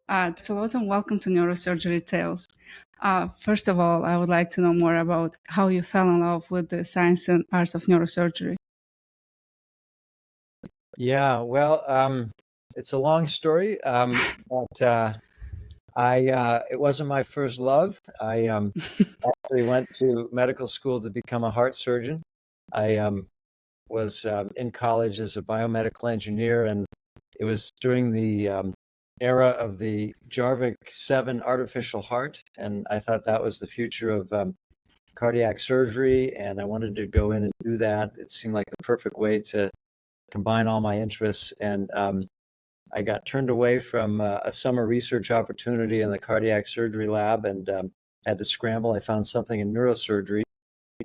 Dr. Lawton, welcome to Neurosurgery Tales. First of all, I would like to know more about how you fell in love with the science and art of neurosurgery. Yeah, well, it's a long story, but it wasn't my first love. I actually went to medical school to become a heart surgeon. I was in college as a biomedical engineer, and it was during the era of the Jarvik 7 artificial heart, and I thought that was the future of cardiac surgery, and I wanted to go in and do that. It seemed like the perfect way to combine all my interests, and I got turned away from a summer research opportunity in the cardiac surgery lab and had to scramble. I found something in neurosurgery,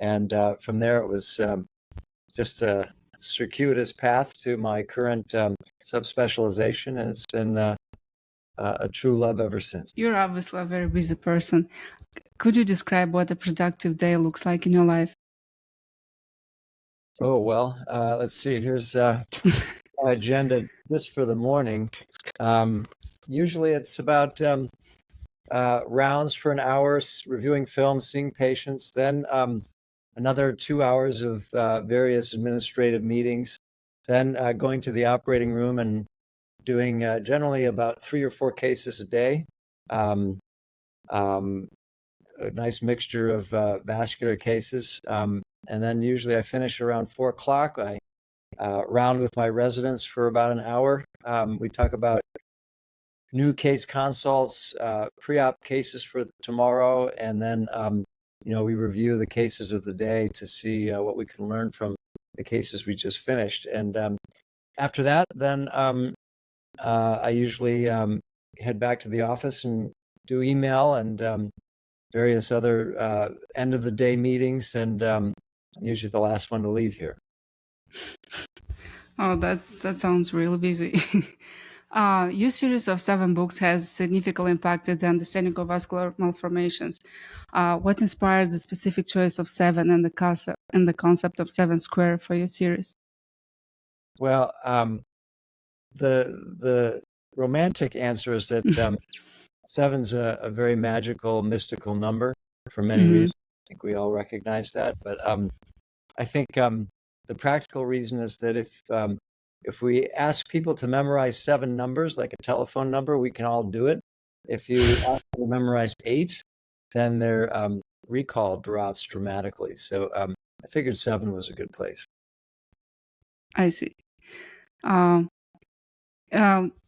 and from there it was just a circuitous path to my current subspecialization, and it's been a true love ever since. You're obviously a very busy person. Could you describe what a productive day looks like in your life? Oh, well, let's see. Here's my agenda just for the morning. Usually it's about rounds for an hour, reviewing films, seeing patients, then another 2 hours of various administrative meetings, then going to the operating room and doing generally about 3 or 4 cases a day. Um, um, a nice mixture of vascular cases. And then usually I finish around 4 o'clock. I round with my residents for about an hour. We talk about new case consults, pre-op cases for tomorrow, and then we review the cases of the day to see what we can learn from the cases we just finished. And after that, then I usually head back to the office and do email and various other end of the day meetings, and usually the last one to leave here. Oh, that sounds really busy. Your series of 7 books has significantly impacted the understanding of vascular malformations. What inspired the specific choice of 7 and the concept of 7 square for your series? Well, the romantic answer is that seven's a very magical, mystical number for many reasons. I think we all recognize that, but I think the practical reason is that if we ask people to memorize 7 numbers, like a telephone number, we can all do it. If you ask them to memorize 8, then their recall drops dramatically. So I figured 7 was a good place. I see. Um,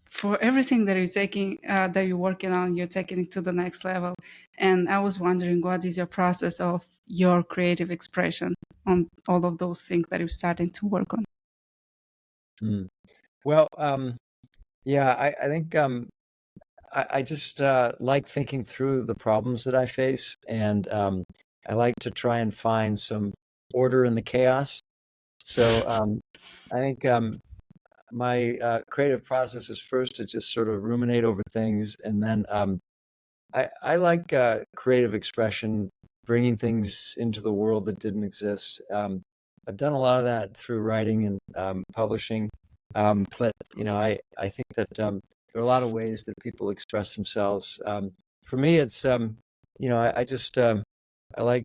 for everything that you're taking, that you're working on, you're taking it to the next level. And I was wondering, what is your process of your creative expression on all of those things that you're starting to work on? Well, yeah, I think I just like thinking through the problems that I face, and I like to try and find some order in the chaos. So I think my creative process is first to just sort of ruminate over things, and then I like creative expression, bringing things into the world that didn't exist. I've done a lot of that through writing and publishing, but I think that there are a lot of ways that people express themselves. For me, it's I just I like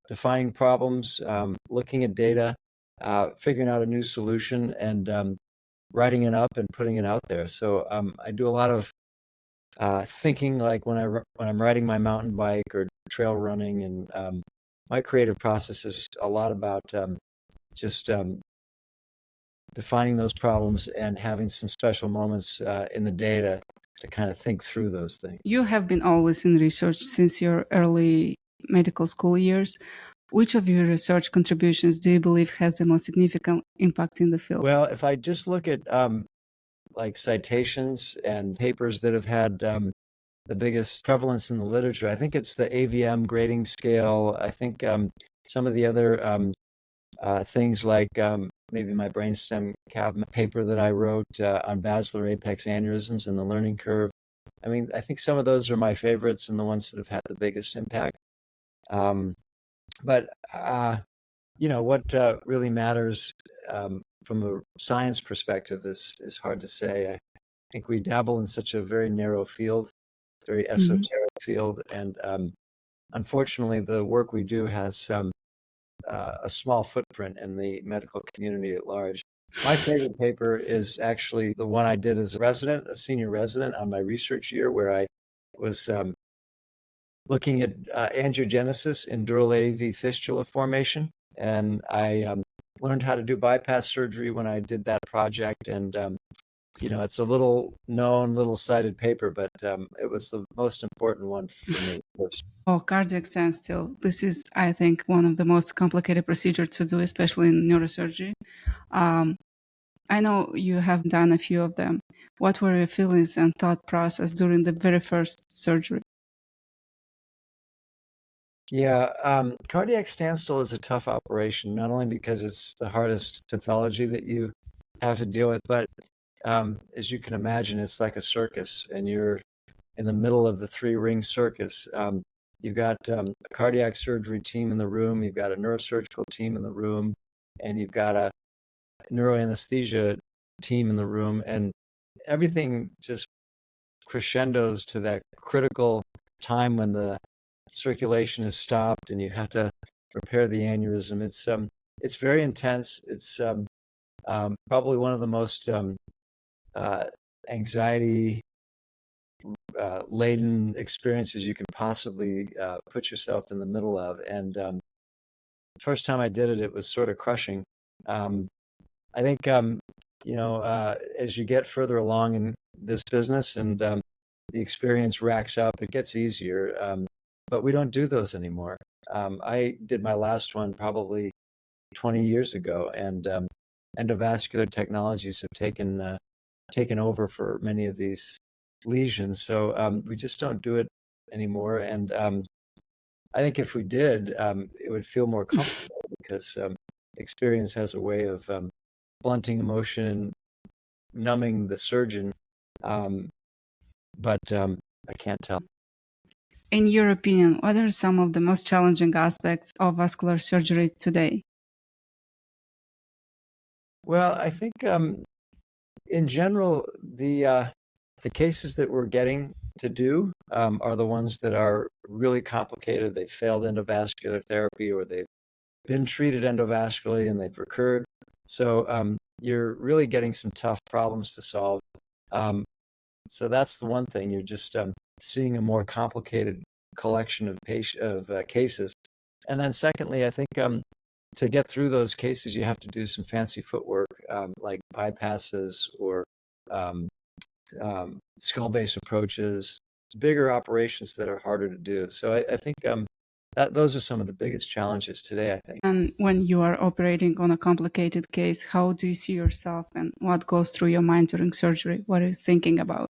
defining problems, looking at data, figuring out a new solution, and writing it up and putting it out there. So I do a lot of thinking, like when I'm riding my mountain bike or trail running, and my creative process is a lot about just defining those problems and having some special moments in the day to kind of think through those things. You have been always in research since your early medical school years. Which of your research contributions do you believe has the most significant impact in the field? Well, if I just look at like citations and papers that have had the biggest prevalence in the literature, I think it's the AVM grading scale. I think some of the other things like maybe my brainstem cav paper that I wrote on basilar apex aneurysms and the learning curve. I mean, I think some of those are my favorites and the ones that have had the biggest impact. But what really matters from a science perspective is hard to say. think we dabble in such a very narrow field, very Mhm. esoteric field, and unfortunately, the work we do has a small footprint in the medical community at large. My favorite paper is actually the one I did as a resident, a senior resident on my research year, where I was looking at angiogenesis in dural AV fistula formation. And I learned how to do bypass surgery when I did that project. And, it's a little known, little cited paper, but it was the most important one for me. Oh, cardiac standstill. This is, I think, one of the most complicated procedures to do, especially in neurosurgery. Um, I know you have done a few of them. What were your feelings and thought process during the very first surgery? Yeah, cardiac standstill is a tough operation, not only because it's the hardest pathology that you have to deal with, but as you can imagine, it's like a circus, and you're in the middle of the three-ring circus. You've got a cardiac surgery team in the room, you've got a neurosurgical team in the room, and you've got a neuroanesthesia team in the room, and everything just crescendos to that critical time when the circulation is stopped and you have to repair the aneurysm. It's very intense. It's probably one of the most uh, anxiety laden experiences you can possibly put yourself in the middle of. And the first time I did it, it was sort of crushing. Um, I think as you get further along in this business and the experience racks up, it gets easier. But we don't do those anymore. I did my last one probably 20 years ago, and endovascular technologies have taken over for many of these lesions. So we just don't do it anymore. And I think if we did, it would feel more comfortable because experience has a way of blunting emotion and numbing the surgeon. Um, but I can't tell. In your opinion, what are some of the most challenging aspects of vascular surgery today? Well, I think in general, the cases that we're getting to do are the ones that are really complicated. They failed endovascular therapy, or they've been treated endovascularly and they've recurred. So you're really getting some tough problems to solve. Um, so that's the one thing. You're just seeing a more complicated collection of cases. And then secondly, I think to get through those cases, you have to do some fancy footwork, like bypasses or um, skull base approaches, bigger operations that are harder to do. So I think that those are some of the biggest challenges today, I think. And when you are operating on a complicated case, how do you see yourself and what goes through your mind during surgery? What are you thinking about?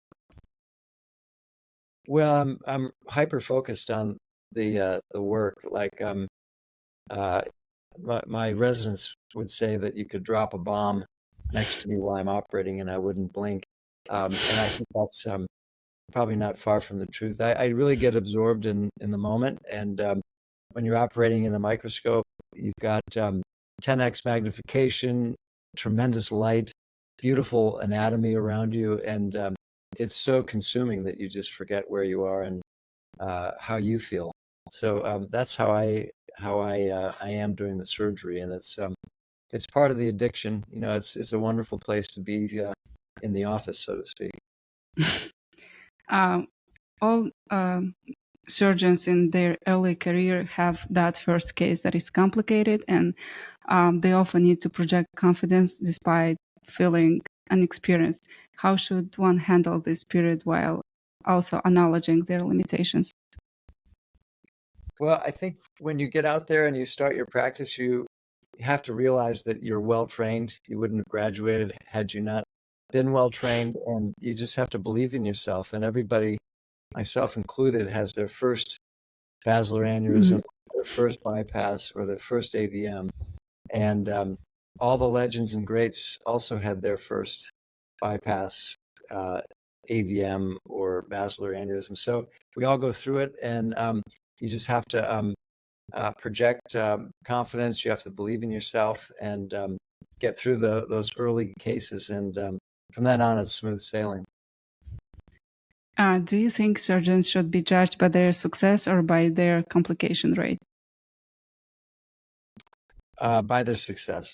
Well, I'm hyper focused on the work. Like uh, my residents would say that you could drop a bomb next to me while I'm operating and I wouldn't blink. And I think that's probably not far from the truth. I really get absorbed in the moment. And when you're operating in a microscope, you've got 10x magnification, tremendous light, beautiful anatomy around you, and it's so consuming that you just forget where you are and how you feel. So that's how I am during the surgery, and it's part of the addiction. It's a wonderful place to be in the office, so to speak. Um, all surgeons in their early career have that first case that is complicated, and they often need to project confidence despite feeling inexperienced. How should one handle this period while also acknowledging their limitations? Well, I think when you get out there and you start your practice, you have to realize that you're well trained. You wouldn't have graduated had you not been well trained, and you just have to believe in yourself. And everybody, myself included, has their first basilar Mhm. aneurysm, their first bypass, or their first AVM. And all the legends and greats also had their first bypass, uh, AVM, or basilar aneurysm. So we all go through it, and you just have to project confidence. You have to believe in yourself and get through those early cases. And from then on, it's smooth sailing. Do you think surgeons should be judged by their success or by their complication rate? By their success.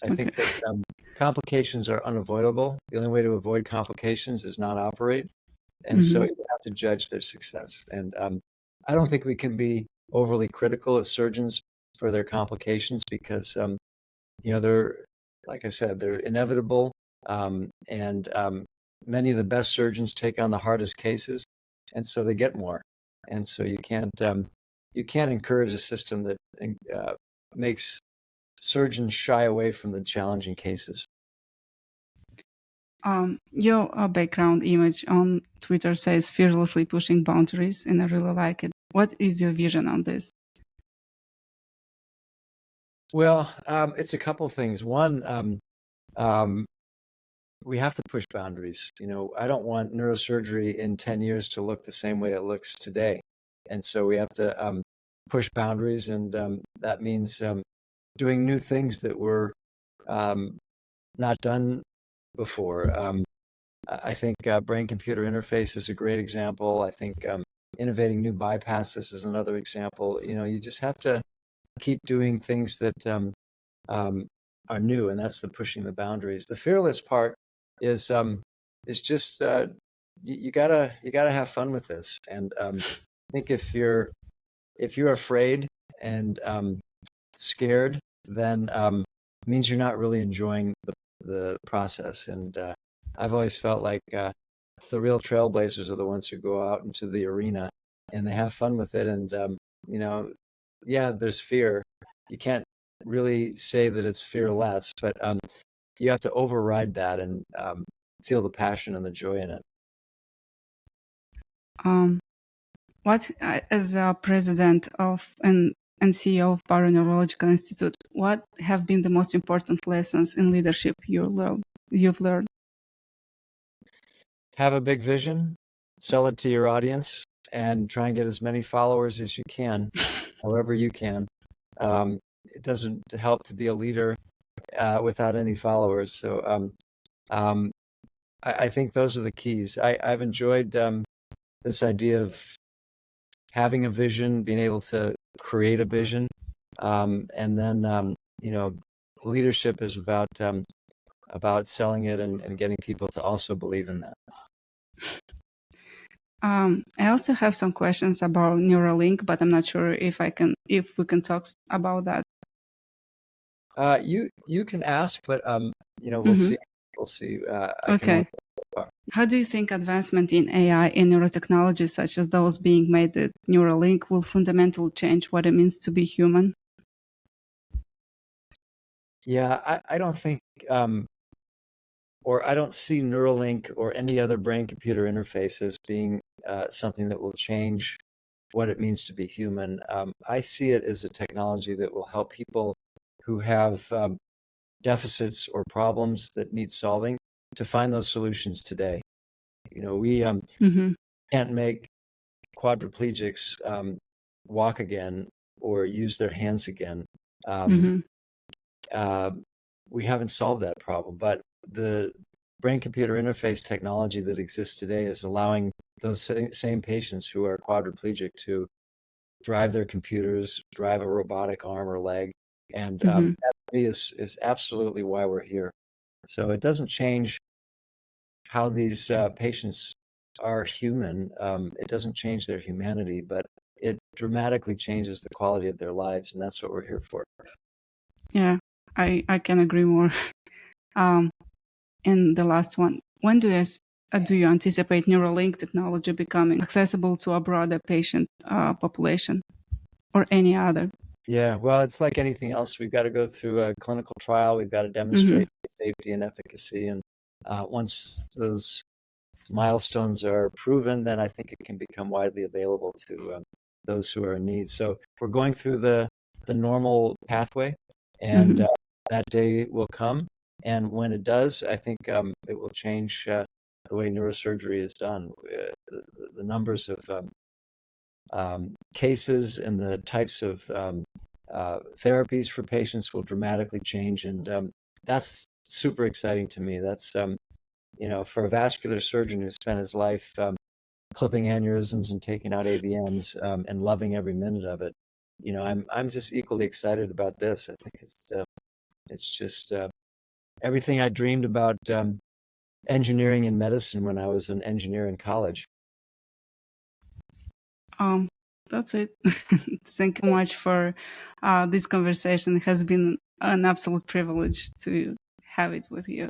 I Okay. think that complications are unavoidable. The only way to avoid complications is not operate. And so Hmm. you have to judge their success. And I don't think we can be overly critical of surgeons for their complications because, they're, like I said, they're inevitable. And many of the best surgeons take on the hardest cases. And so they get more. And so you can't encourage a system that makes surgeons shy away from the challenging cases. Your background image on Twitter says fearlessly pushing boundaries, and I really like it. What is your vision on this? Well, it's a couple things. One, um, we have to push boundaries. I don't want neurosurgery in 10 years to look the same way it looks today. And so we have to push boundaries, and that means doing new things that were um, not done before. I think brain-computer interface is a great example. I think innovating new bypasses is another example. You just have to keep doing things that um, are new, and that's the pushing the boundaries. The fearless part is just you gotta have fun with this. And I think if you're afraid and scared, then it means you're not really enjoying the process. And I've always felt like the real trailblazers are the ones who go out into the arena and they have fun with it. And you know, yeah, there's fear. You can't really say that it's fearless, but you have to override that and feel the passion and the joy in it. Um, what, as a president of and CEO of Barrow Neurological Institute, what have been the most important lessons in leadership you've learned? Have a big vision, sell it to your audience, and try and get as many followers as you can, however you can. It doesn't help to be a leader without any followers. So um, I think those are the keys. I've enjoyed this idea of having a vision, being able to create a vision, and then leadership is about selling it and getting people to also believe in that. I also have some questions about Neuralink, but I'm not sure if we can talk about that. You can ask, but we'll Hmm. see. We'll see. I can only Okay. go so far. How do you think advancement in AI and neurotechnologies, such as those being made at Neuralink, will fundamentally change what it means to be human? Yeah, I don't think, or I don't see Neuralink or any other brain-computer interface as being something that will change what it means to be human. I see it as a technology that will help people who have deficits or problems that need solving to find those solutions today. We Hmm. can't make quadriplegics walk again or use their hands again. Um, Hmm. uh, we haven't solved that problem, but the brain-computer interface technology that exists today is allowing those same patients who are quadriplegic to drive their computers, drive a robotic arm or leg, and Hmm. that to me is absolutely why we're here. So it doesn't change how these patients are human. It doesn't change their humanity, but it dramatically changes the quality of their lives, and that's what we're here for. Yeah, I can agree more. Um, and the last one, when do you anticipate Neuralink technology becoming accessible to a broader patient population or any other? Yeah, well, it's like anything else. We've got to go through a clinical trial. We've got to Hmm. demonstrate safety and efficacy, and once those milestones are proven, then I think it can become widely available to those who are in need. So we're going through the normal pathway, and Hmm. that day will come. And when it does, I think it will change the way neurosurgery is done. The numbers of cases and the types of therapies for patients will dramatically change, and that's super exciting to me. That's for a vascular surgeon who spent his life clipping aneurysms and taking out AVMs, and loving every minute of it. I'm just equally excited about this. I think it's just everything I dreamed about engineering and medicine when I was an engineer in college. That's it. Thank you much for this conversation. It has been an absolute privilege to have it with you.